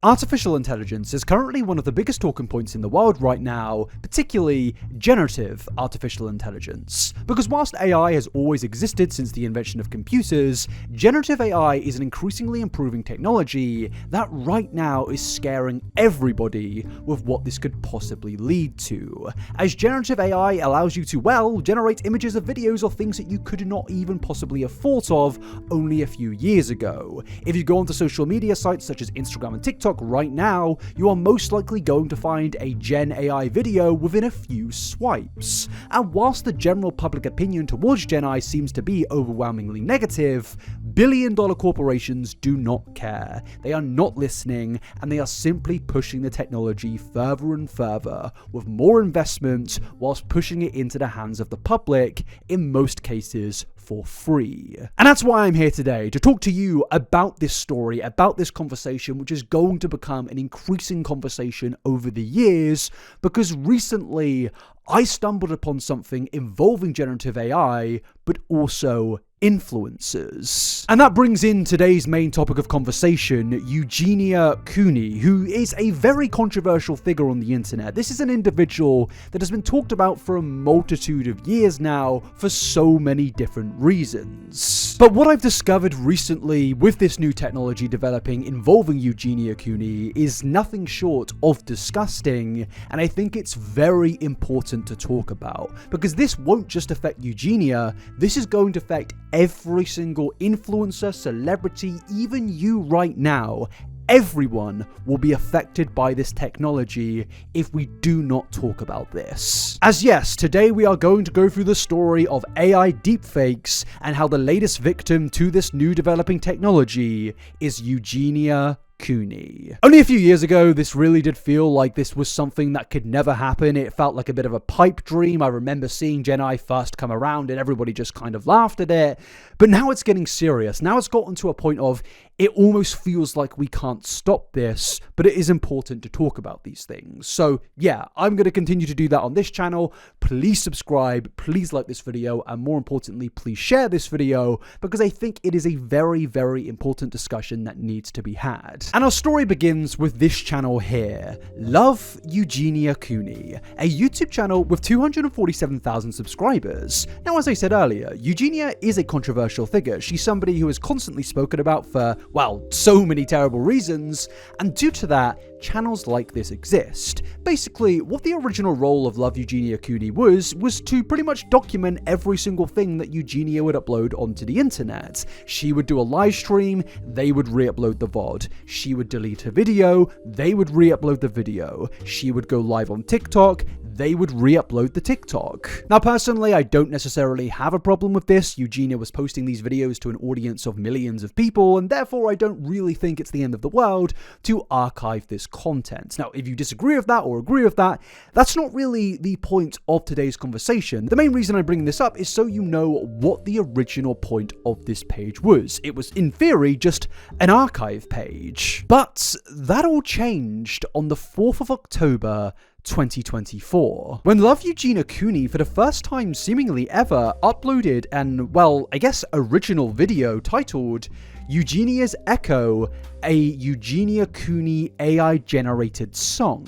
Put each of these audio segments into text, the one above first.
Artificial intelligence is currently one of the biggest talking points in the world right now, particularly generative artificial intelligence. Because whilst AI has always existed since the invention of computers, generative AI is an increasingly improving technology that right now is scaring everybody with what this could possibly lead to. As generative AI allows you to, well, generate images of videos or things that you could not even possibly have thought of only a few years ago. If you go onto social media sites such as Instagram and TikTok right now, you are most likely going to find a Gen AI video within a few swipes. And whilst the general public opinion towards Gen AI seems to be overwhelmingly negative, billion-dollar corporations do not care. They are not listening, and they are simply pushing the technology further and further with more investment whilst pushing it into the hands of the public, in most cases for free. And that's why I'm here today, to talk to you about this story, about this conversation, which is going to become an increasing conversation over the years, because recently I stumbled upon something involving generative AI, but also influencers. And that brings in today's main topic of conversation, Eugenia Cooney, who is a very controversial figure on the internet. This is an individual that has been talked about for a multitude of years now for so many different reasons. But what I've discovered recently with this new technology developing involving Eugenia Cooney is nothing short of disgusting, and I think it's very important to talk about, because this won't just affect Eugenia, this is going to affect every single influencer, celebrity, even you right now. Everyone will be affected by this technology if we do not talk about this. As yes, today we are going to go through the story of AI deepfakes and how the latest victim to this new developing technology is Eugenia Cooney. Only a few years ago, this really did feel like this was something that could never happen. It felt like a bit of a pipe dream. I remember seeing Gen AI first come around and everybody just kind of laughed at it. But now it's getting serious. Now it's gotten to a point of it almost feels like we can't stop this, but it is important to talk about these things. So yeah, I'm going to continue to do that on this channel. Please subscribe, please like this video, and more importantly, please share this video, because I think it is a very, very important discussion that needs to be had. And our story begins with this channel here, Love Eugenia Cooney, a YouTube channel with 247,000 subscribers. Now, as I said earlier, Eugenia is a controversial figure. She's somebody who is constantly spoken about for, well, so many terrible reasons, and due to that, channels like this exist. Basically, what the original role of Love Eugenia Cooney was to pretty much document every single thing that Eugenia would upload onto the internet. She would do a live stream, they would re-upload the VOD. She would delete a video, they would re-upload the video. She would go live on TikTok, they would re-upload the TikTok. Now, personally, I don't necessarily have a problem with this. Eugenia was posting these videos to an audience of millions of people, and therefore I don't really think it's the end of the world to archive this content. Now, if you disagree with that or agree with that, that's not really the point of today's conversation. The main reason I'm bringing this up is so you know what the original point of this page was. It was, in theory, just an archive page. But that all changed on the 4th of October, 2024, when Love Eugenia Cooney, for the first time seemingly ever, uploaded an, well, I guess original video titled Eugenia's Echo, a Eugenia Cooney AI generated song.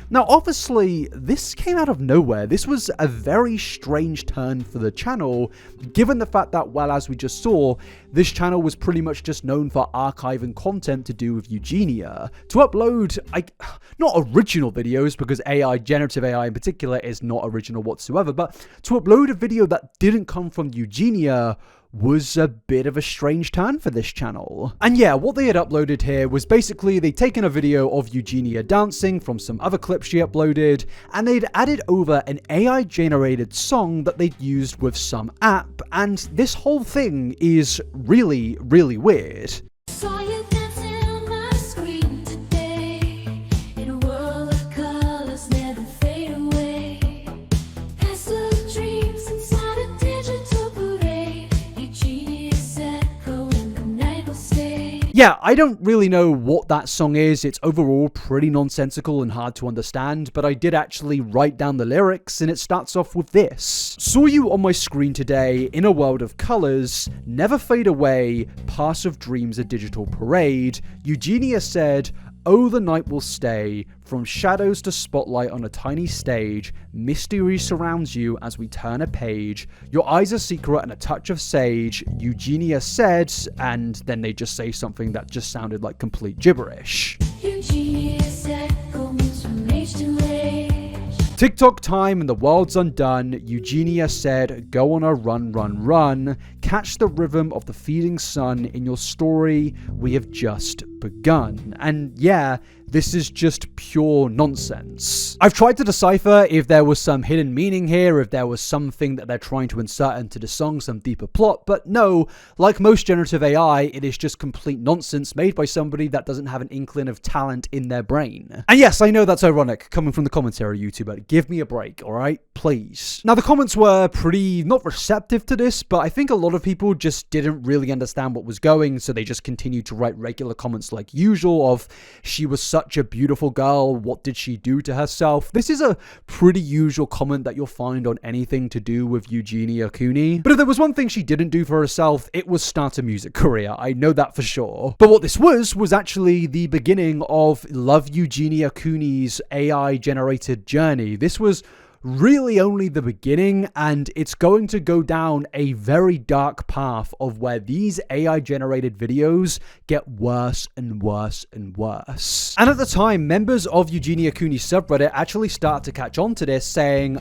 Now, obviously, this came out of nowhere. This was a very strange turn for the channel, given the fact that, well, as we just saw, this channel was pretty much just known for archiving content to do with Eugenia. To upload, not original videos, because AI, generative AI in particular, is not original whatsoever, but to upload a video that didn't come from Eugenia was a bit of a strange turn for this channel. And yeah, what they had uploaded here was basically they'd taken a video of Eugenia dancing from some other clips she uploaded, and they'd added over an AI generated song that they'd used with some app, and this whole thing is really, really weird. Saw you dancing on my screen today, in a world of colors never fade away. Past little dreams inside a digital parade. Eugenia's echo in the night will stay. Yeah, I don't really know what that song is. It's overall pretty nonsensical and hard to understand, but I did actually write down the lyrics, and it starts off with this. Saw you on my screen today, in a world of colors, never fade away, past of dreams a digital parade. Eugenia said, Oh, the night will stay, from shadows to spotlight on a tiny stage, mystery surrounds you as we turn a page, your eyes are secret and a touch of sage, Eugenia said, and then they just say something that just sounded like complete gibberish. Eugenia said, goes from age to age. TikTok time and the world's undone. Eugenia said, go on a run, run, run. Catch the rhythm of the feeding sun in your story. We have just begun. And yeah, this is just pure nonsense. I've tried to decipher if there was some hidden meaning here, if there was something that they're trying to insert into the song, some deeper plot, but no, like most generative AI, it is just complete nonsense made by somebody that doesn't have an inkling of talent in their brain. And yes, I know that's ironic, coming from the commentary YouTuber. Give me a break, alright? Please. Now, the comments were pretty not receptive to this, but I think a lot of people just didn't really understand what was going, so they just continued to write regular comments like usual of, she was such a beautiful girl, what did she do to herself? This is a pretty usual comment that you'll find on anything to do with Eugenia Cooney. But if there was one thing she didn't do for herself, it was start a music career. I know that for sure. But what this was actually the beginning of Love Eugenia Cooney's AI-generated journey. This was really only the beginning, and it's going to go down a very dark path of where these AI-generated videos get worse and worse and worse. And at the time, members of Eugenia Cooney's subreddit actually start to catch on to this, saying,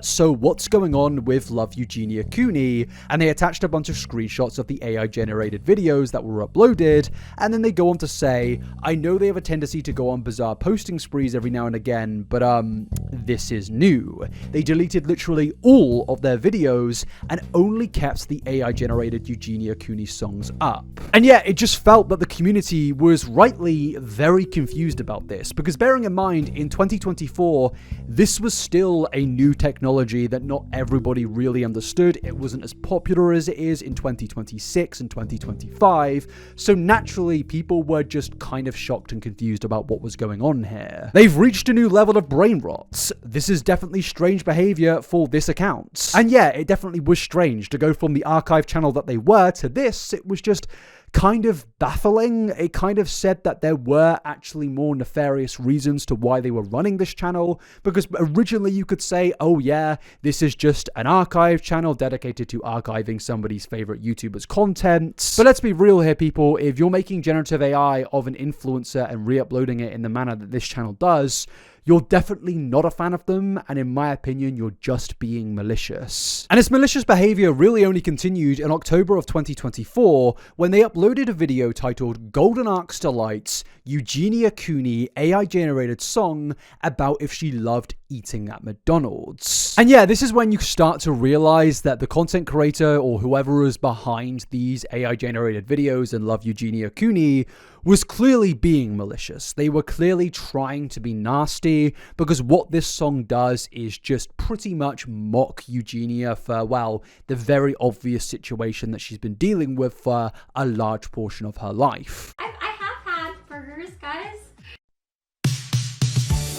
so what's going on with Love Eugenia Cooney? And they attached a bunch of screenshots of the AI-generated videos that were uploaded, and then they go on to say, I know they have a tendency to go on bizarre posting sprees every now and again, but this is new. They deleted literally all of their videos and only kept the AI-generated Eugenia Cooney songs up. And yeah, it just felt that the community was rightly very confused about this, because bearing in mind, in 2024, this was still a new technology that not everybody really understood. It wasn't as popular as it is in 2026 and 2025, so naturally, people were just kind of shocked and confused about what was going on here. They've reached a new level of brain rot. This is definitely strange behavior for this account. And yeah, it definitely was strange to go from the archive channel that they were to this. It was just kind of baffling. It kind of said that there were actually more nefarious reasons to why they were running this channel, because originally you could say, oh yeah, this is just an archive channel dedicated to archiving somebody's favorite YouTuber's content. But let's be real here, people. If you're making generative AI of an influencer and re-uploading it in the manner that this channel does, you're definitely not a fan of them, and in my opinion, you're just being malicious. And this malicious behavior really only continued in October of 2024 when they uploaded a video titled Golden Arcs Delights, Eugenia Cooney AI-generated song about if she loved eating at McDonald's. And yeah, this is when you start to realize that the content creator or whoever is behind these AI-generated videos and Love Eugenia Cooney was clearly being malicious. They were clearly trying to be nasty, because what this song does is just pretty much mock Eugenia for, well, the very obvious situation that she's been dealing with for a large portion of her life. I have had burgers, guys.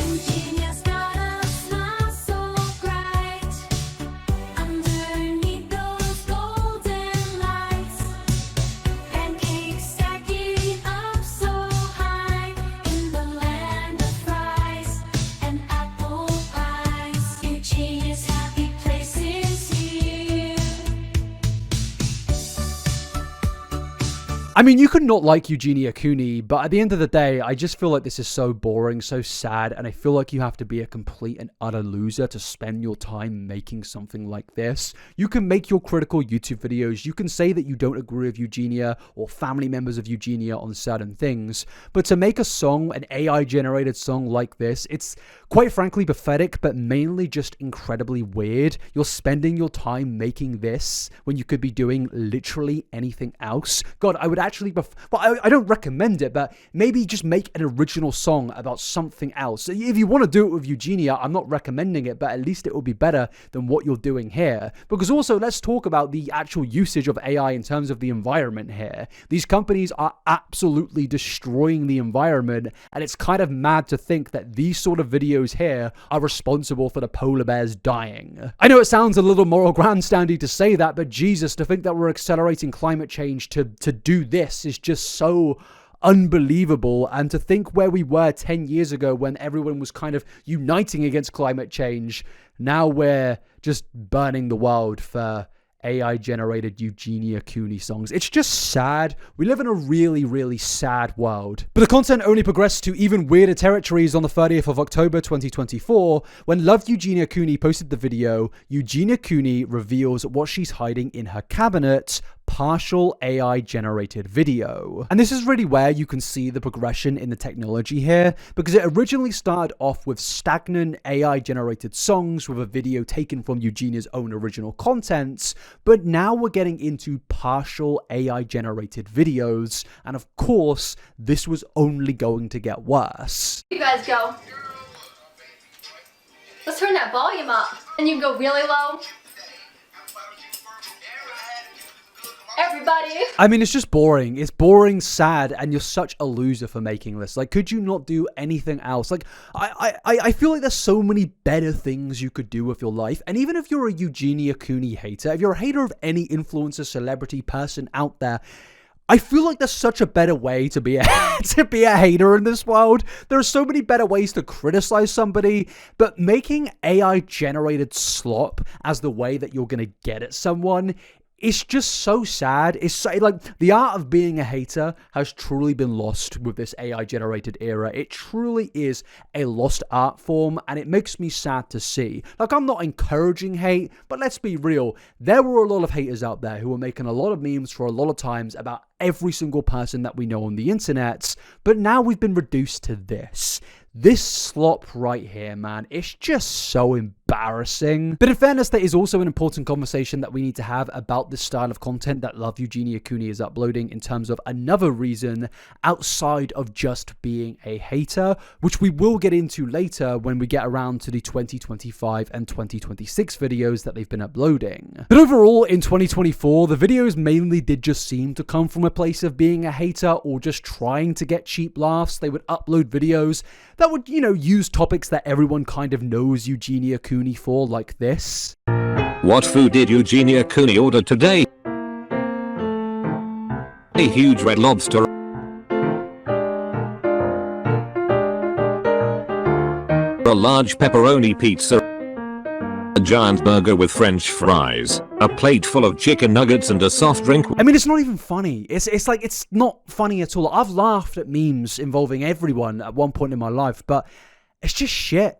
Eugenia's got a smile so bright underneath those golden lights, pancakes stacking up so high in the land of fries and apple pies. Eugenia's happy place is here. I mean, you could not like Eugenia Cooney, but at the end of the day, I just feel like this is so boring, so sad, and I feel like you have to be a complete and utter loser to spend your time making something like this. You can make your critical YouTube videos, you can say that you don't agree with Eugenia or family members of Eugenia on certain things, but to make a song, an AI-generated song like this, it's quite frankly pathetic, but mainly just incredibly weird. You're spending your time making this when you could be doing literally anything else. God, I would actually, I don't recommend it, but maybe just make an original song about something else. If you want to do it with Eugenia, I'm not recommending it, but at least it will be better than what you're doing here. Because also, let's talk about the actual usage of AI in terms of the environment here. These companies are absolutely destroying the environment, and it's kind of mad to think that these sort of videos here are responsible for the polar bears dying. I know it sounds a little moral grandstandy to say that, but Jesus, to think that we're accelerating climate change to do this is just so unbelievable. And to think where we were 10 years ago when everyone was kind of uniting against climate change, now we're just burning the world for AI-generated Eugenia Cooney songs. It's just sad. We live in a really, really sad world. But the content only progressed to even weirder territories on the 30th of October 2024, when Love Eugenia Cooney posted the video, Eugenia Cooney reveals what she's hiding in her cabinet, partial AI-generated video. And this is really where you can see the progression in the technology here, because it originally started off with stagnant AI-generated songs with a video taken from Eugenia's own original content, but now we're getting into partial AI-generated videos, and of course, this was only going to get worse. You guys go. Let's turn that volume up. And you can go really low. Everybody. I mean, it's just boring. It's boring, sad, and you're such a loser for making this. Like, could you not do anything else? Like, I feel like there's so many better things you could do with your life. And even if you're a Eugenia Cooney hater, if you're a hater of any influencer, celebrity, person out there, I feel like there's such a better way to be a hater in this world. There are so many better ways to criticize somebody, but making AI-generated slop as the way that you're going to get at someone, it's just so sad. It's so, like, the art of being a hater has truly been lost with this AI-generated era. It truly is a lost art form, and it makes me sad to see. Like, I'm not encouraging hate, but let's be real. There were a lot of haters out there who were making a lot of memes for a lot of times about every single person that we know on the internet, but now we've been reduced to this. This slop right here, man, it's just so embarrassing. But in fairness, there is also an important conversation that we need to have about this style of content that Love Eugenia Cooney is uploading in terms of another reason outside of just being a hater, which we will get into later when we get around to the 2025 and 2026 videos that they've been uploading. But overall, in 2024, the videos mainly did just seem to come from a place of being a hater or just trying to get cheap laughs. They would upload videos that would, use topics that everyone kind of knows Eugenia Cooney for, like this. What food did Eugenia Cooney order today? A huge red lobster. A large pepperoni pizza. A giant burger with French fries. A plate full of chicken nuggets and a soft drink. I mean, it's not even funny. It's like, it's not funny at all. I've laughed at memes involving everyone at one point in my life, but it's just shit.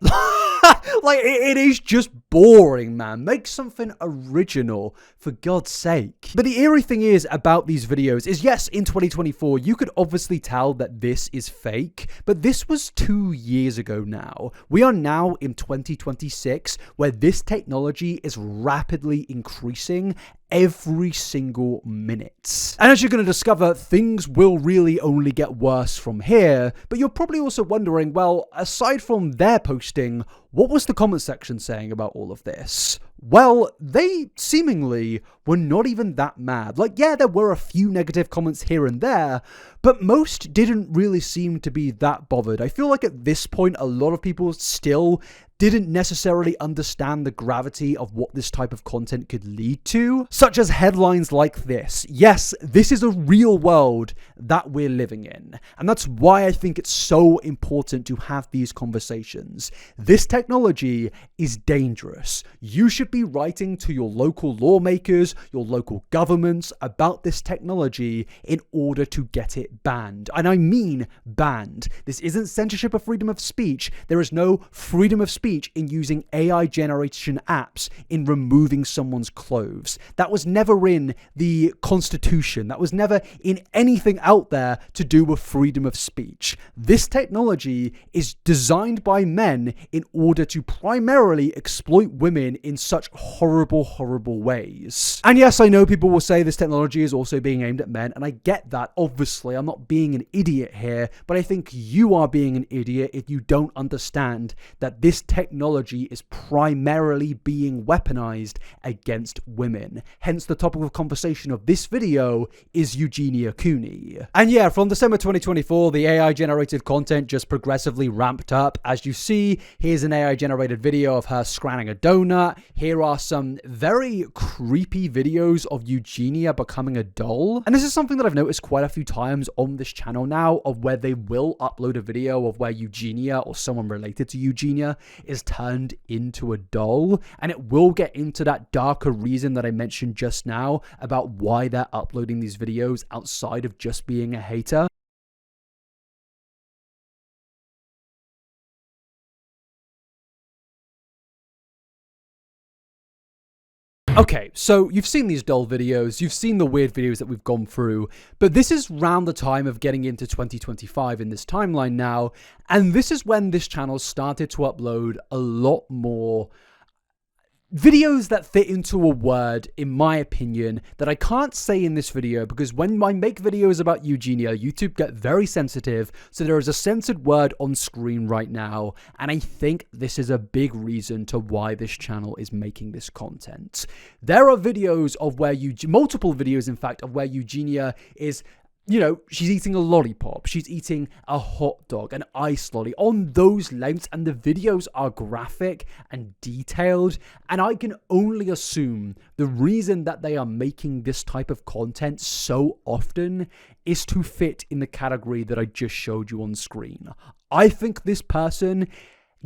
Like, it is just boring, man. Make something original, for God's sake. But the eerie thing is about these videos is, yes, in 2024, you could obviously tell that this is fake, but this was 2 years ago now. We are now in 2026, where this technology is rapidly increasing every single minute. And as you're going to discover, things will really only get worse from here, but you're probably also wondering, well, aside from their posting, what was the comment section saying about all of this? Well, they seemingly were not even that mad. Like, yeah, there were a few negative comments here and there, but most didn't really seem to be that bothered. I feel like at this point, a lot of people still didn't necessarily understand the gravity of what this type of content could lead to, such as headlines like this. Yes, this is a real world that we're living in, and that's why I think it's so important to have these conversations. This technology is dangerous. You should be writing to your local lawmakers, your local governments about this technology in order to get it banned. And I mean banned. This isn't censorship of freedom of speech. There is no freedom of speech in using AI generation apps in removing someone's clothes. That was never in the Constitution. That was never in anything out there to do with freedom of speech. This technology is designed by men in order to primarily exploit women in such horrible, horrible ways. And yes, I know people will say this technology is also being aimed at men, and I get that. Obviously, I'm not being an idiot here, but I think you are being an idiot if you don't understand that this technology technology is primarily being weaponized against women. Hence, the topic of conversation of this video is Eugenia Cooney. And yeah, from December 2024, the AI-generated content just progressively ramped up. As you see, here's an AI-generated video of her scanning a donut. Here are some very creepy videos of Eugenia becoming a doll. And this is something that I've noticed quite a few times on this channel now, of where they will upload a video of where Eugenia or someone related to Eugenia is turned into a doll. And it will get into that darker reason that I mentioned just now about why they're uploading these videos outside of just being a hater. Okay, so you've seen these doll videos, you've seen the weird videos that we've gone through, but this is around the time of getting into 2025 in this timeline now, and this is when this channel started to upload a lot more videos that fit into a word, in my opinion, that I can't say in this video, because when I make videos about Eugenia, YouTube get very sensitive, so there is a censored word on screen right now, and I think this is a big reason to why this channel is making this content. There are videos of where multiple videos, in fact, of where Eugenia is, you know, she's eating a lollipop, she's eating a hot dog, an ice lolly, on those lengths, and the videos are graphic and detailed, and I can only assume the reason that they are making this type of content so often is to fit in the category that I just showed you on screen. I think this person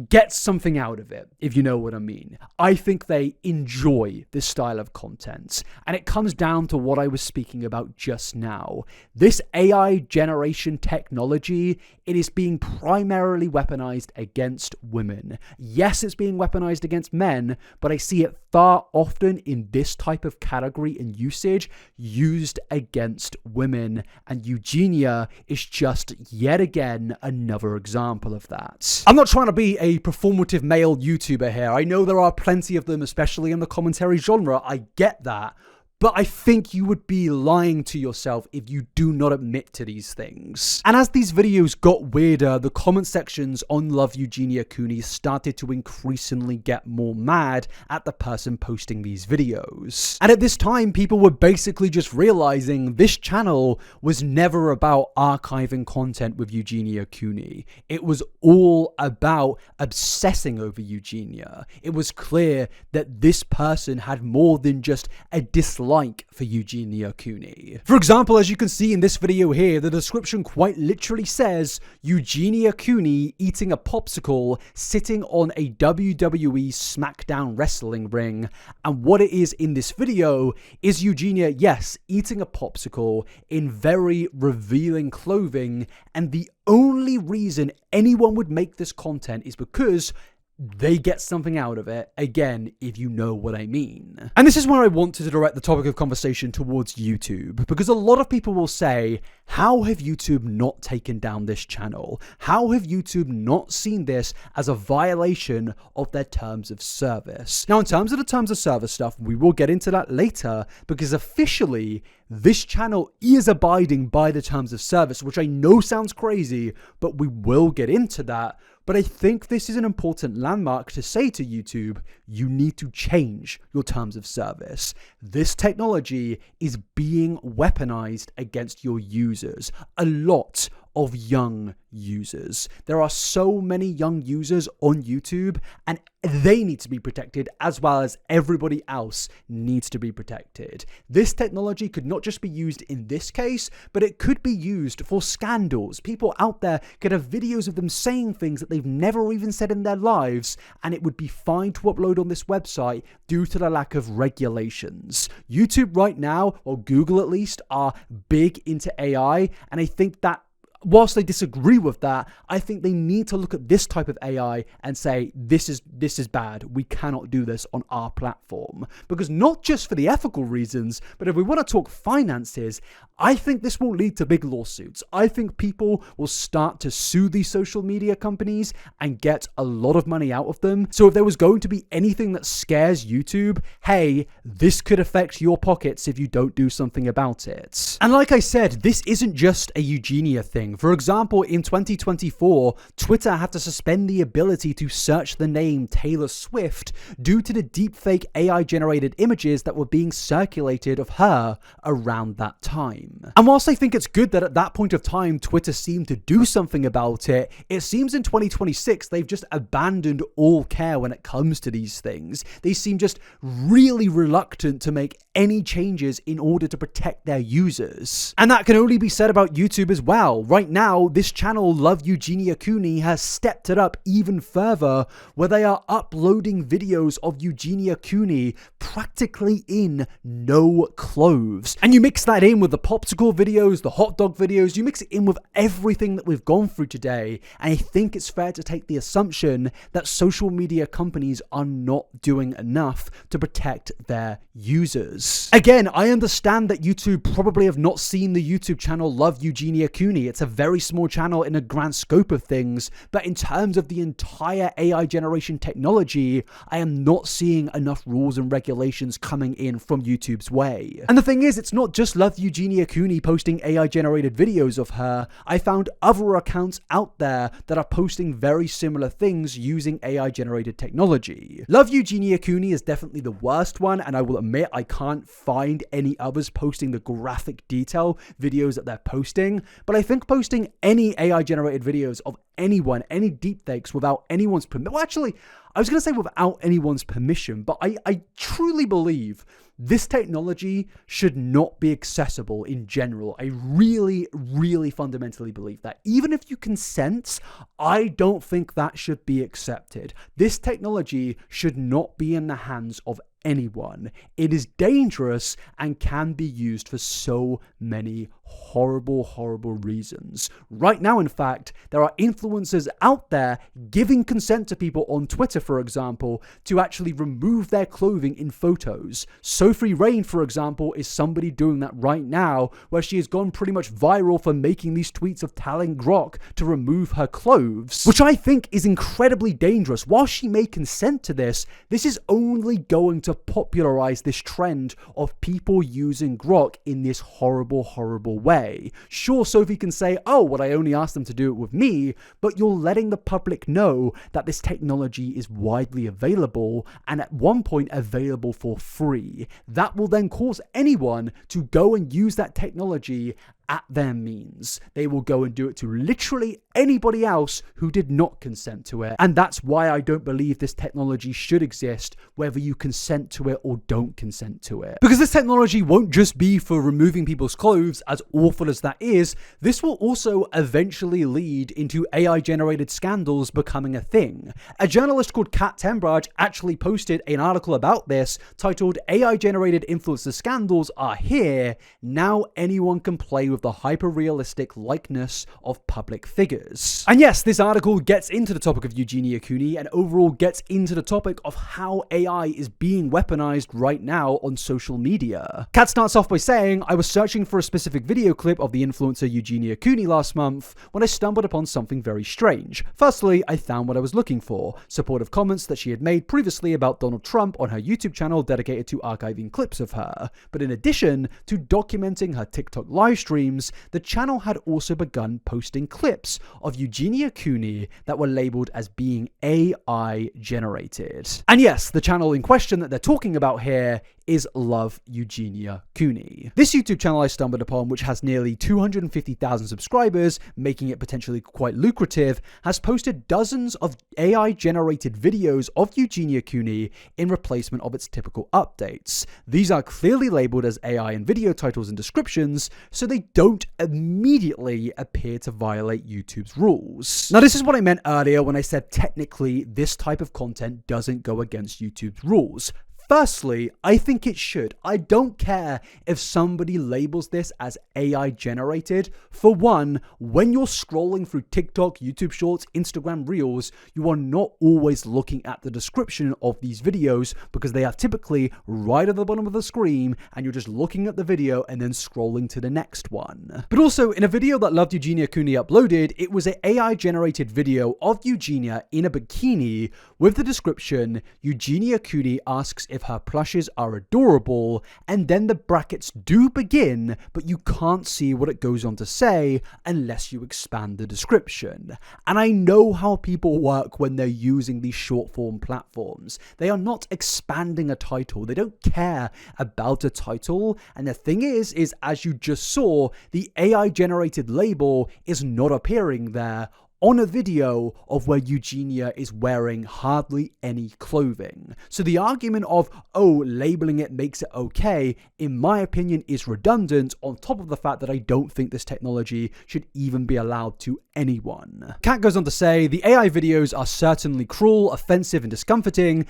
gets something out of it, if you know what I mean. I think they enjoy this style of content, and it comes down to what I was speaking about just now. This AI generation technology, it is being primarily weaponized against women. Yes, it's being weaponized against men, but I see it far often in this type of category and usage used against women, and Eugenia is just yet again another example of that. I'm not trying to be a performative male YouTuber here. I know there are plenty of them, especially in the commentary genre. I get that. But I think you would be lying to yourself if you do not admit to these things. And as these videos got weirder, the comment sections on Love Eugenia Cooney started to increasingly get more mad at the person posting these videos. And at this time, people were basically just realizing this channel was never about archiving content with Eugenia Cooney. It was all about obsessing over Eugenia. It was clear that this person had more than just a dislike for Eugenia Cooney. For example, as you can see in this video here, the description quite literally says Eugenia Cooney eating a popsicle sitting on a WWE SmackDown wrestling ring. And what it is in this video is Eugenia, yes, eating a popsicle in very revealing clothing, and the only reason anyone would make this content is because they get something out of it, again, if you know what I mean. And this is where I wanted to direct the topic of conversation towards YouTube, because a lot of people will say, how have YouTube not taken down this channel? How have YouTube not seen this as a violation of their terms of service? Now, in terms of the terms of service stuff, we will get into that later, because officially, this channel is abiding by the terms of service, which I know sounds crazy, but we will get into that. But I think this is an important landmark to say to YouTube, you need to change your terms of service. This technology is being weaponized against your users. A lot of young users. There are so many young users on YouTube, and they need to be protected as well as everybody else needs to be protected. This technology could not just be used in this case, but it could be used for scandals. People out there could have videos of them saying things that they've never even said in their lives, and it would be fine to upload on this website due to the lack of regulations. YouTube right now, or Google at least, are big into AI, and I think that whilst they disagree with that, I think they need to look at this type of AI and say, this is bad. We cannot do this on our platform. Because not just for the ethical reasons, but if we want to talk finances, I think this will lead to big lawsuits. I think people will start to sue these social media companies and get a lot of money out of them. So if there was going to be anything that scares YouTube, hey, this could affect your pockets if you don't do something about it. And like I said, this isn't just a Eugenia thing. thing. For example, in 2024, Twitter had to suspend the ability to search the name Taylor Swift due to the deepfake AI-generated images that were being circulated of her around that time. And whilst I think it's good that at that point of time, Twitter seemed to do something about it, it seems in 2026 they've just abandoned all care when it comes to these things. They seem just really reluctant to make any changes in order to protect their users. And that can only be said about YouTube as well. Right now, this channel, Love Eugenia Cooney, has stepped it up even further, where they are uploading videos of Eugenia Cooney practically in no clothes. And you mix that in with the popsicle videos, the hot dog videos, you mix it in with everything that we've gone through today, and I think it's fair to take the assumption that social media companies are not doing enough to protect their users. Again, I understand that YouTube probably have not seen the YouTube channel Love Eugenia Cooney. It's a very small channel in a grand scope of things, but in terms of the entire AI generation technology, I am not seeing enough rules and regulations coming in from YouTube's way. And the thing is, it's not just Love Eugenia Cooney posting AI generated videos of her. I found other accounts out there that are posting very similar things using AI generated technology. Love Eugenia Cooney is definitely the worst one, and I will admit I can't find any others posting the graphic detail videos that they're posting, but I think posting any AI generated videos of anyone, any deepfakes without anyone's permission, well actually, I was going to say without anyone's permission, but I truly believe this technology should not be accessible in general. I really, really fundamentally believe that. Even if you consent, I don't think that should be accepted. This technology should not be in the hands of anyone. It is dangerous and can be used for so many horrible, horrible reasons. Right now, in fact, there are influencers out there giving consent to people on Twitter, for example, to actually remove their clothing in photos. Sophie Rain, for example, is somebody doing that right now, where she has gone pretty much viral for making these tweets of telling Grok to remove her clothes, which I think is incredibly dangerous. While she may consent to this, this is only going to popularize this trend of people using Grok in this horrible, horrible way. Sure, Sophie can say, oh, well, I only asked them to do it with me, but you're letting the public know that this technology is widely available and at one point available for free. That will then cause anyone to go and use that technology at their means. They will go and do it to literally anybody else who did not consent to it. And that's why I don't believe this technology should exist, whether you consent to it or don't consent to it. Because this technology won't just be for removing people's clothes, as awful as that is. This will also eventually lead into AI-generated scandals becoming a thing. A journalist called Kat Tembraj actually posted an article about this titled AI-generated influencer scandals are here. Now anyone can play with the hyper-realistic likeness of public figures. And yes, this article gets into the topic of Eugenia Cooney and overall gets into the topic of how AI is being weaponized right now on social media. Kat starts off by saying, I was searching for a specific video clip of the influencer Eugenia Cooney last month when I stumbled upon something very strange. Firstly, I found what I was looking for, supportive comments that she had made previously about Donald Trump on her YouTube channel dedicated to archiving clips of her. But in addition to documenting her TikTok live stream, the channel had also begun posting clips of Eugenia Cooney that were labeled as being AI generated. And yes, the channel in question that they're talking about here is Love Eugenia Cooney. This YouTube channel I stumbled upon, which has nearly 250,000 subscribers, making it potentially quite lucrative, has posted dozens of AI-generated videos of Eugenia Cooney in replacement of its typical updates. These are clearly labeled as AI in video titles and descriptions, so they don't immediately appear to violate YouTube's rules. Now, this is what I meant earlier when I said technically this type of content doesn't go against YouTube's rules. Firstly, I think it should. I don't care if somebody labels this as AI generated. For one, when you're scrolling through TikTok, YouTube Shorts, Instagram Reels, you are not always looking at the description of these videos because they are typically right at the bottom of the screen and you're just looking at the video and then scrolling to the next one. But also, in a video that Love Eugenia Cooney uploaded, it was an AI generated video of Eugenia in a bikini with the description, Eugenia Cooney asks if her plushes are adorable, and then the brackets do begin, but you can't see what it goes on to say unless you expand the description. And I know how people work when they're using these short form platforms. They are not expanding a title. They don't care about a title. And the thing is as you just saw, the AI generated label is not appearing there on a video of where Eugenia is wearing hardly any clothing. So the argument of, oh, labeling it makes it okay, in my opinion, is redundant, on top of the fact that I don't think this technology should even be allowed to anyone. Kat goes on to say, the AI videos are certainly cruel, offensive, and discomforting.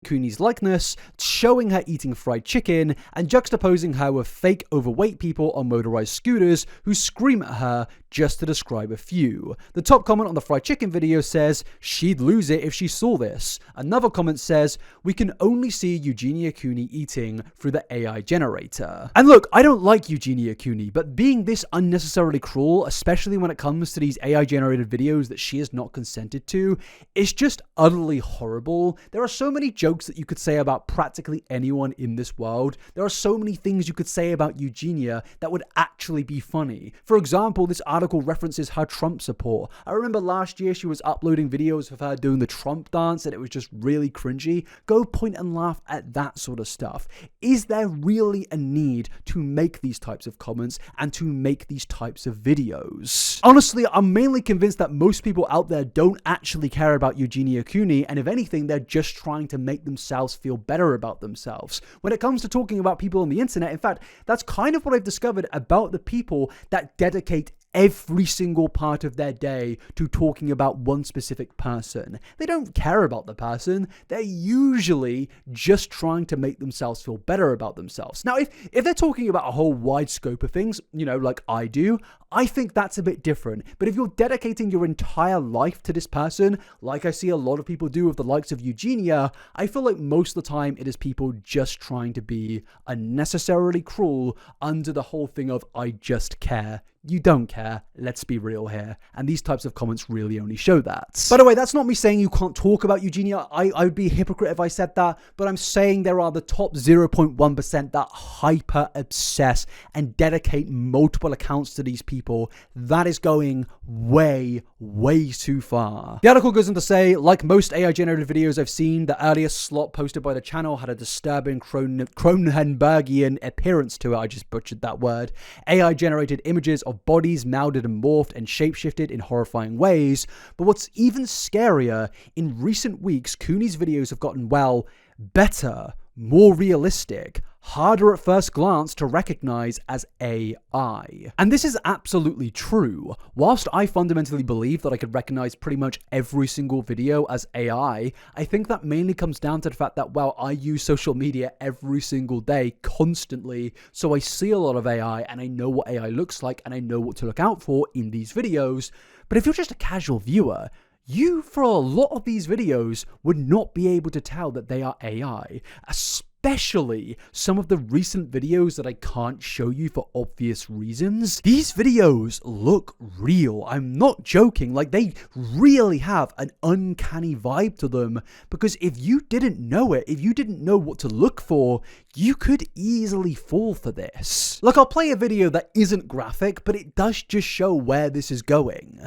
Cooney's likeness, showing her eating fried chicken, and juxtaposing her with fake overweight people on motorized scooters who scream at her, just to describe a few. The top comment on the fried chicken video says, she'd lose it if she saw this. Another comment says, we can only see Eugenia Cooney eating through the AI generator. And look, I don't like Eugenia Cooney, but being this unnecessarily cruel, especially when it comes to these AI generated videos that she has not consented to, is just utterly horrible. There are so many jokes that you could say about practically anyone in this world. There are so many things you could say about Eugenia that would actually be funny. For example, this article references her Trump support. I remember last year she was uploading videos of her doing the Trump dance and it was just really cringy. Go point and laugh at that sort of stuff. Is there really a need to make these types of comments and to make these types of videos? Honestly, I'm mainly convinced that most people out there don't actually care about Eugenia Cooney, and if anything, they're just trying to make themselves feel better about themselves. When it comes to talking about people on the internet, in fact, that's kind of what I've discovered about the people that dedicate every single part of their day to talking about one specific person. They don't care about the person. They're usually just trying to make themselves feel better about themselves. Now, if they're talking about a whole wide scope of things, you know, like I do, I think that's a bit different. But if you're dedicating your entire life to this person, like I see a lot of people do with the likes of Eugenia, I feel like most of the time it is people just trying to be unnecessarily cruel under the whole thing of I just care. You don't care, let's be real here. And these types of comments really only show that. By the way, that's not me saying you can't talk about Eugenia. I would be a hypocrite if I said that, but I'm saying there are the top 0.1% that hyper obsess and dedicate multiple accounts to these people. That is going way, way too far. The article goes on to say, like most AI generated videos I've seen, the earliest slot posted by the channel had a disturbing Cronenbergian appearance to it. I just butchered that word. AI generated images of bodies molded and morphed and shapeshifted in horrifying ways. But what's even scarier, in recent weeks, Cooney's videos have gotten, well, better, more realistic, harder at first glance to recognize as AI. And this is absolutely true. Whilst I fundamentally believe that I could recognize pretty much every single video as AI, I think that mainly comes down to the fact that, well, I use social media every single day, constantly, so I see a lot of AI and I know what AI looks like and I know what to look out for in these videos. But if you're just a casual viewer, you, for a lot of these videos, would not be able to tell that they are AI, especially some of the recent videos that I can't show you for obvious reasons. These videos look real. I'm not joking. Like, they really have an uncanny vibe to them, because if you didn't know it, if you didn't know what to look for, you could easily fall for this. Look, I'll play a video that isn't graphic, but it does just show where this is going.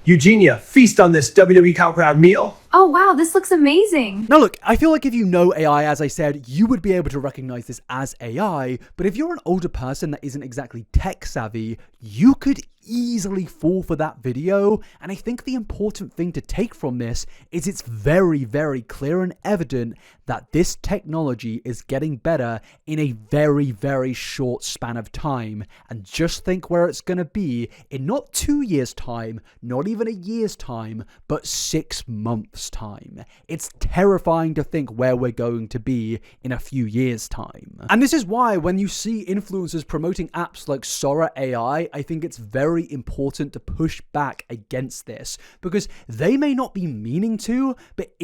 Eugenia, feast on this WWE Cow meal. Oh wow, this looks amazing. Now look, I feel like if you know AI, as I said, you would be able to recognize this as AI, but if you're an older person that isn't exactly tech savvy, you could easily fall for that video. And I think the important thing to take from this is it's very, very clear and evident that this technology is getting better in a very, very short span of time. And just think where it's going to be in not 2 years' time, not even a year's time, but 6 months' time. It's terrifying to think where we're going to be in a few years' time. And this is why when you see influencers promoting apps like Sora AI, I think it's very, very important to push back against this, because they may not be meaning to, but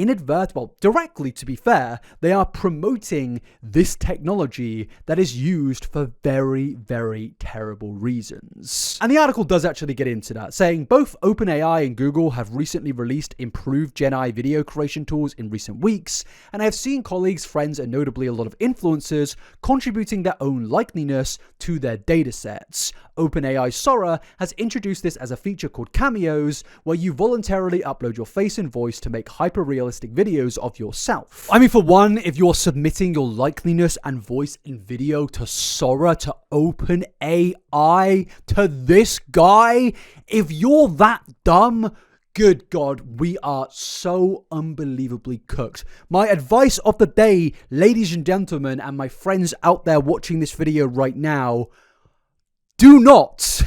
directly to be fair, they are promoting this technology that is used for very, very terrible reasons. And the article does actually get into that, saying both OpenAI and Google have recently released improved Gen AI video creation tools in recent weeks, and I have seen colleagues, friends, and notably a lot of influencers contributing their own likeliness to their datasets. OpenAI Sora has introduced this as a feature called Cameos, where you voluntarily upload your face and voice to make hyper-realistic videos of yourself. I mean, for one, if you're submitting your likeliness and voice in video to Sora, to OpenAI, to this guy, if you're that dumb, good God, we are so unbelievably cooked. My advice of the day, ladies and gentlemen, and my friends out there watching this video right now, do not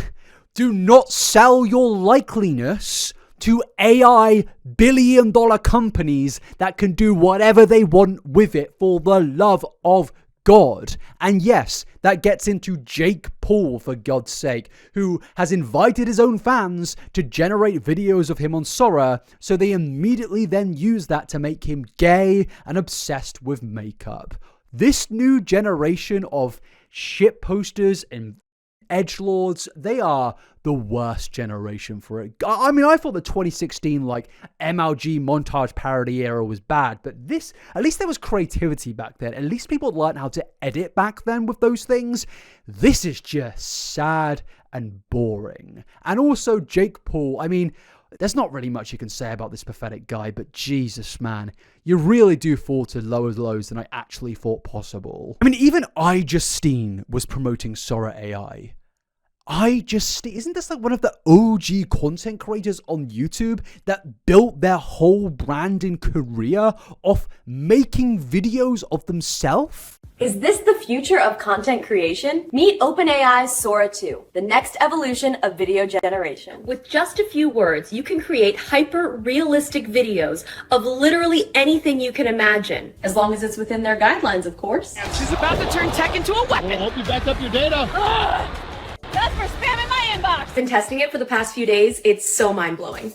sell your likeliness to AI billion-dollar companies that can do whatever they want with it, for the love of God. And yes, that gets into Jake Paul, for God's sake, who has invited his own fans to generate videos of him on Sora, so they immediately then use that to make him gay and obsessed with makeup. This new generation of shit posters and edgelords, they are the worst generation for it. I mean, I thought the 2016 MLG montage parody era was bad, but this, at least there was creativity back then. At least people learned how to edit back then with those things. This is just sad and boring. And also Jake Paul, I mean, there's not really much you can say about this pathetic guy, but Jesus, man, you really do fall to lower lows than I actually thought possible. I mean, even iJustine was promoting Sora AI. Isn't this one of the OG content creators on YouTube that built their whole brand and career off making videos of themselves? Is this the future of content creation? Meet OpenAI's Sora 2, the next evolution of video generation. With just a few words, you can create hyper-realistic videos of literally anything you can imagine. As long as it's within their guidelines, of course. She's about to turn tech into a weapon. I hope you back up your data. That's for spamming my inbox. Been testing it for the past few days. It's so mind-blowing.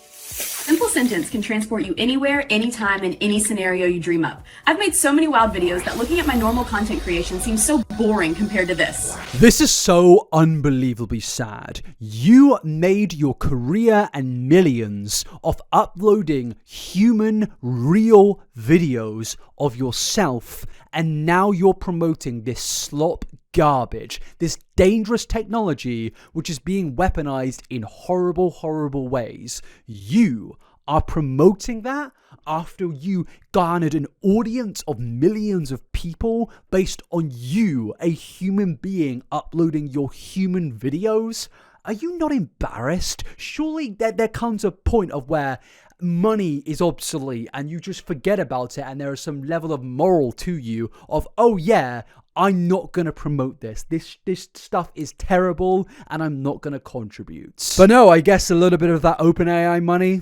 Simple sentence can transport you anywhere, anytime, in any scenario you dream up. I've made so many wild videos that looking at my normal content creation seems so boring compared to this. This is so unbelievably sad. You made your career and millions off uploading human, real videos of yourself, and now you're promoting this slop garbage, this dangerous technology which is being weaponized in horrible, horrible ways. You are promoting that after you garnered an audience of millions of people based on you, a human being, uploading your human videos. Are you not embarrassed? Surely there comes a point of where money is obsolete and you just forget about it, and there is some level of moral to you of, oh yeah, I'm not going to promote this. This stuff is terrible and I'm not going to contribute. But no, I guess a little bit of that OpenAI money,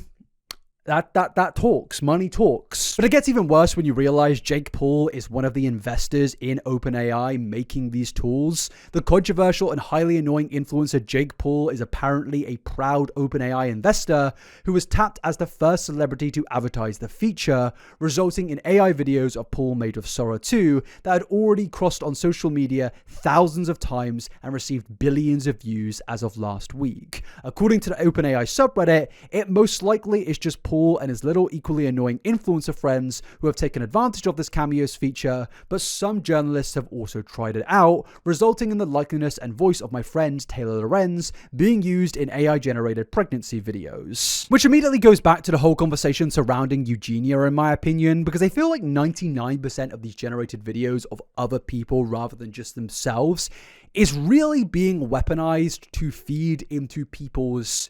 that talks. Money talks. But it gets even worse when you realize Jake Paul is one of the investors in OpenAI making these tools. The controversial and highly annoying influencer Jake Paul is apparently a proud OpenAI investor who was tapped as the first celebrity to advertise the feature, resulting in AI videos of Paul made with Sora 2 that had already crossed on social media thousands of times and received billions of views as of last week. According to the OpenAI subreddit, it most likely is just Paul and his little equally annoying influencer friends who have taken advantage of this Cameos feature, but some journalists have also tried it out, resulting in the likeness and voice of my friend Taylor Lorenz being used in AI-generated pregnancy videos. Which immediately goes back to the whole conversation surrounding Eugenia, in my opinion, because I feel like 99% of these generated videos of other people rather than just themselves is really being weaponized to feed into people's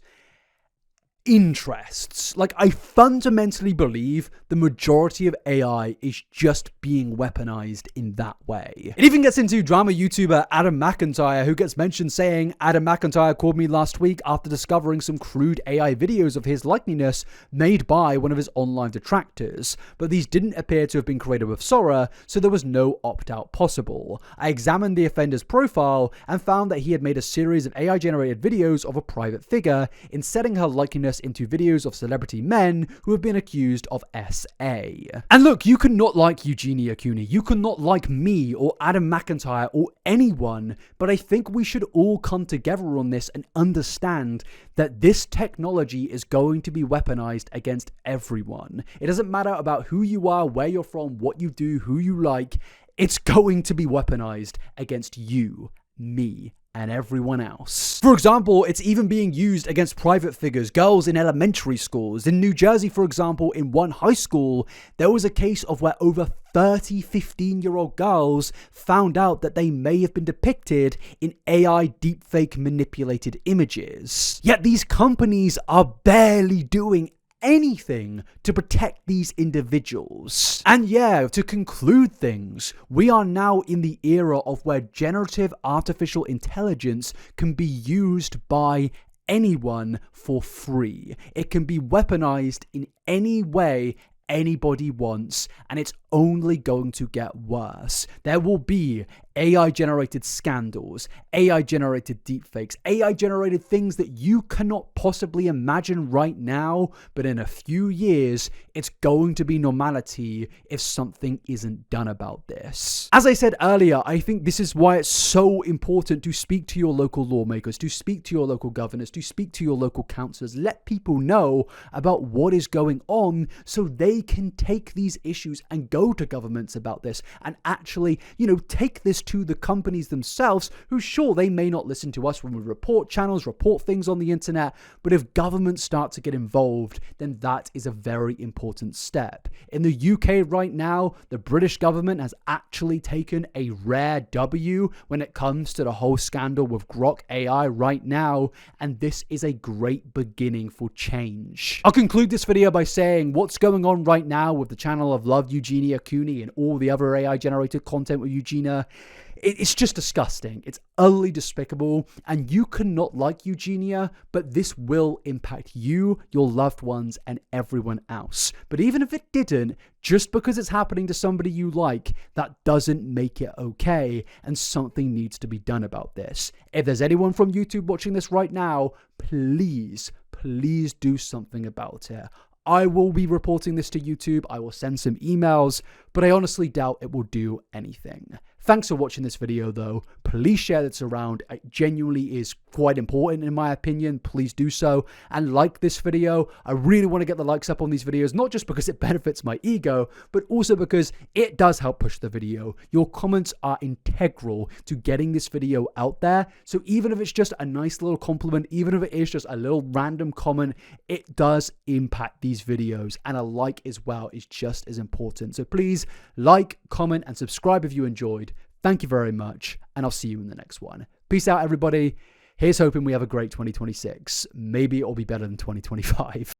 interests. Like, I fundamentally believe the majority of AI is just being weaponized in that way. It even gets into drama YouTuber Adam McIntyre, who gets mentioned saying, Adam McIntyre called me last week after discovering some crude AI videos of his likeness made by one of his online detractors, but these didn't appear to have been created with Sora, so there was no opt-out possible. I examined the offender's profile and found that he had made a series of AI-generated videos of a private figure, insetting her likeness into videos of celebrity men who have been accused of SA. And look, you cannot like Eugenia Cooney, you cannot like me or Adam McIntyre or anyone, but I think we should all come together on this and understand that this technology is going to be weaponized against everyone. It doesn't matter about who you are, where you're from, what you do, who you like, it's going to be weaponized against you, me, and everyone else. For example, it's even being used against private figures, girls in elementary schools. In New Jersey, for example, in one high school, there was a case of where over 30 15-year-old girls found out that they may have been depicted in AI deepfake manipulated images. Yet these companies are barely doing anything to protect these individuals. And yeah, to conclude things, we are now in the era of where generative artificial intelligence can be used by anyone for free. It can be weaponized in any way anybody wants, and it's only going to get worse. There will be AI-generated scandals, AI-generated deepfakes, AI-generated things that you cannot possibly imagine right now, but in a few years, it's going to be normality if something isn't done about this. As I said earlier, I think this is why it's so important to speak to your local lawmakers, to speak to your local governors, to speak to your local councillors. Let people know about what is going on so they can take these issues and go to governments about this and actually, take this to the companies themselves who, sure, they may not listen to us when we report channels, report things on the internet, but if governments start to get involved, then that is a very important step. In the UK right now, the British government has actually taken a rare W when it comes to the whole scandal with Grok AI right now, and this is a great beginning for change. I'll conclude this video by saying what's going on right now with the channel of Love Eugenia Cooney and all the other AI generated content with Eugenia, it's just disgusting. It's utterly despicable, and you cannot like Eugenia, but this will impact you, your loved ones, and everyone else. But even if it didn't, just because it's happening to somebody you like, that doesn't make it okay, and something needs to be done about this. If there's anyone from YouTube watching this right now, please do something about it. I will be reporting this to YouTube, I will send some emails, but I honestly doubt it will do anything. Thanks for watching this video though. Please share this around. It genuinely is quite important in my opinion. Please do so. And like this video. I really want to get the likes up on these videos, not just because it benefits my ego, but also because it does help push the video. Your comments are integral to getting this video out there. So even if it's just a nice little compliment, even if it is just a little random comment, it does impact these videos. And a like as well is just as important. So please like, comment, and subscribe if you enjoyed. Thank you very much, and I'll see you in the next one. Peace out, everybody. Here's hoping we have a great 2026. Maybe it'll be better than 2025.